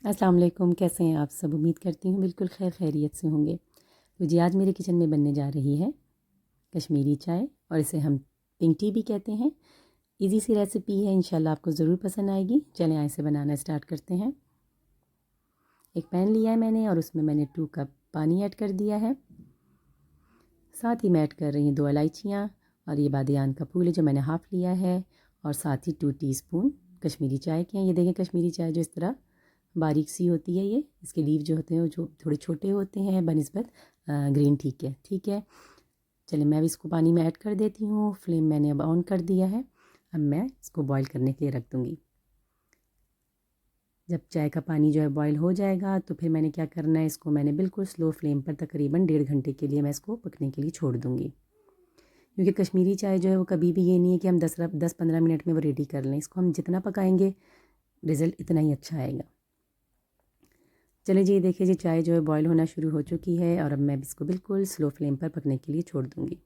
अस्सलाम वालेकुम। कैसे हैं आप सब? उम्मीद करती हूँ बिल्कुल खैरियत से होंगे। तो जी आज मेरे किचन में बनने जा रही है कश्मीरी चाय, और इसे हम पिंक टी भी कहते हैं। इजी सी रेसिपी है, इंशाल्लाह आपको ज़रूर पसंद आएगी। चलें आइए इसे बनाना स्टार्ट करते हैं। एक पैन लिया है मैंने और उसमें मैंने 2 कप पानी ऐड कर दिया है। साथ ही मैं ऐड कर रही हूँ 2 इलायचियाँ और ये बादियान का फूल है जो मैंने हाफ़ लिया है, और साथ ही 2 टीस्पून कश्मीरी चाय के हैं। ये देखें कश्मीरी चाय जो इस तरह बारीक सी होती है, ये इसके लीव जो होते हैं वो जो थोड़े छोटे होते हैं बनिस्बत ग्रीन टी के। ठीक है, चलिए मैं भी इसको पानी में ऐड कर देती हूँ। फ्लेम मैंने अब ऑन कर दिया है। अब मैं इसको बॉईल करने के लिए रख दूँगी। जब चाय का पानी जो है बॉईल हो जाएगा तो फिर मैंने क्या करना है, इसको मैंने बिल्कुल स्लो फ्लेम पर तकरीबन 1.5 घंटे के लिए मैं इसको पकने के लिए छोड़ दूँगी। क्योंकि कश्मीरी चाय जो है वो कभी भी ये नहीं है कि हम 10-15 मिनट में वो रेडी कर लें। इसको हम जितना पकाएंगे रिज़ल्ट इतना ही अच्छा आएगा। चलिए जी, देखिए जी चाय जो है बॉईल होना शुरू हो चुकी है और अब मैं इसको बिल्कुल स्लो फ्लेम पर पकने के लिए छोड़ दूँगी।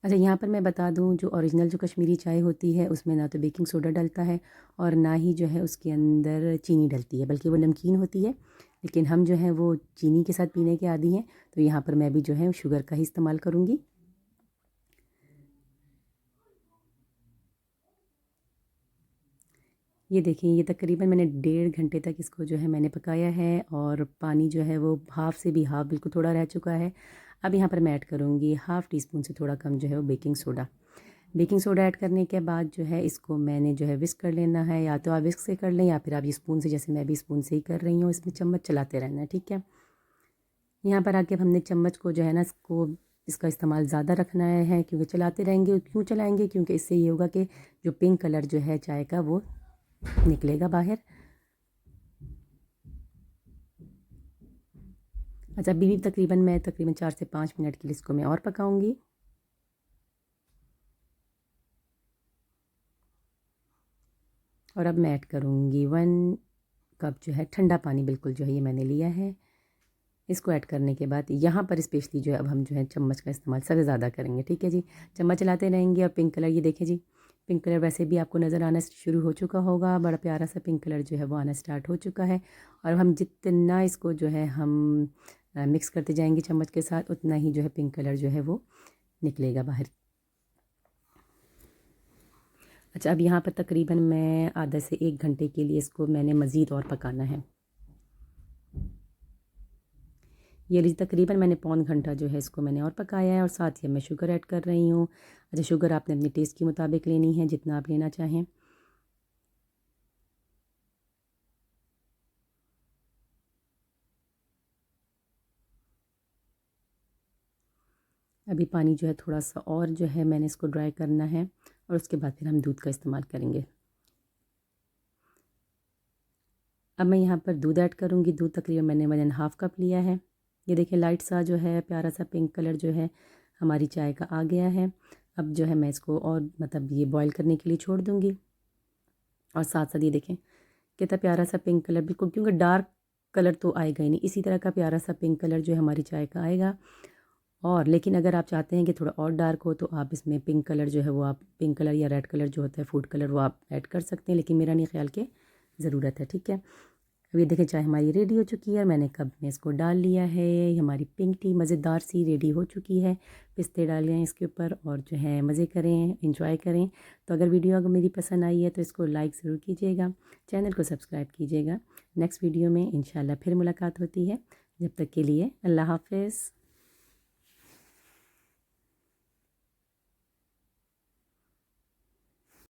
अच्छा, यहाँ पर मैं बता दूँ, जो ओरिजिनल जो कश्मीरी चाय होती है उसमें ना तो बेकिंग सोडा डलता है और ना ही जो है उसके अंदर चीनी डलती है, बल्कि वो नमकीन होती है। लेकिन हम जो हैं वो चीनी के साथ पीने के आदी हैं, तो यहाँ पर मैं भी जो है शुगर का ही इस्तेमाल करूँगी। ये देखिए, ये तकरीबन मैंने 1.5 घंटे तक इसको जो है मैंने पकाया है और पानी जो है वो हाफ़ से भी हाफ़ बिल्कुल थोड़ा रह चुका है। अब यहाँ पर मैं ऐड करूँगी हाफ़ टी स्पून से थोड़ा कम जो है वो baking soda. Baking soda add करने के बाद जो है इसको मैंने जो है विस्क कर लेना है, या तो आप विस्क से कर लें या फिर आप ये स्पून से, जैसे मैं भी स्पून से ही कर रही हूँ, इसमें चम्मच चलाते रहना है। ठीक है, यहाँ पर आके अब हमने चम्मच को जो है ना इसको इसका इस्तेमाल ज़्यादा रखना है, क्योंकि चलाते रहेंगे। क्यों चलाएंगे? क्योंकि इससे ये होगा कि जो पिंक कलर जो है चाय का वो निकलेगा बाहर। अच्छा, अभी भी तकरीबन 4 से 5 मिनट के लिए इसको मैं और पकाऊंगी। और अब मैं ऐड करूँगी 1 कप जो है ठंडा पानी, बिल्कुल जो है ये मैंने लिया है। इसको ऐड करने के बाद यहाँ पर स्पेशली जो है अब हम जो है चम्मच का इस्तेमाल सबसे ज़्यादा करेंगे। ठीक है जी, चम्मच चलाते रहेंगे। और पिंक कलर ये देखें जी, पिंक कलर वैसे भी आपको नज़र आना शुरू हो चुका होगा। बड़ा प्यारा सा पिंक कलर जो है वो आना स्टार्ट हो चुका है। और हम जितना इसको जो है हम मिक्स करते जाएंगे चम्मच के साथ, उतना ही जो है पिंक कलर जो है वो निकलेगा बाहर। अच्छा, अब यहाँ पर तकरीबन मैं आधा से 1 घंटे के लिए इसको मैंने मज़ीद और पकाना है। ये लीजिए तकरीबन मैंने पौन घंटा जो है इसको मैंने और पकाया है, और साथ ही मैं शुगर ऐड कर रही हूँ। अच्छा, शुगर आपने अपने टेस्ट के मुताबिक लेनी है, जितना आप लेना चाहें। अभी पानी जो है थोड़ा सा और जो है मैंने इसको ड्राई करना है, और उसके बाद फिर हम दूध का इस्तेमाल करेंगे। अब मैं यहाँ पर दूध ऐड करूँगी। दूध तकरीबन मैंने 1.5 कप लिया है। ये देखिए लाइट सा जो है प्यारा सा पिंक कलर जो है हमारी चाय का आ गया है। अब जो है मैं इसको और मतलब ये बॉईल करने के लिए छोड़ दूँगी। और साथ साथ ये देखें कितना प्यारा सा पिंक कलर, बिल्कुल, क्योंकि डार्क कलर तो आएगा ही नहीं, इसी तरह का प्यारा सा पिंक कलर जो है हमारी चाय का आएगा। और लेकिन अगर आप चाहते हैं कि थोड़ा और डार्क हो, तो आप इसमें पिंक कलर जो है वो आप पिंक कलर या रेड कलर जो होता है फूड कलर वो आप ऐड कर सकते हैं, लेकिन मेरा नहीं ख्याल के ज़रूरत है। ठीक है, अब ये देखें चाय हमारी रेडी हो चुकी है। मैंने कप में इसको डाल लिया है। हमारी पिंक टी मज़ेदार सी रेडी हो चुकी है। पिस्ते डाले हैं इसके ऊपर, और जो है मज़े करें, एंजॉय करें। तो अगर वीडियो अगर मेरी पसंद आई है तो इसको लाइक ज़रूर कीजिएगा, चैनल को सब्सक्राइब कीजिएगा। नेक्स्ट वीडियो में इंशाल्लाह फिर मुलाकात होती है। जब तक के लिए अल्लाह हाफ़िज़।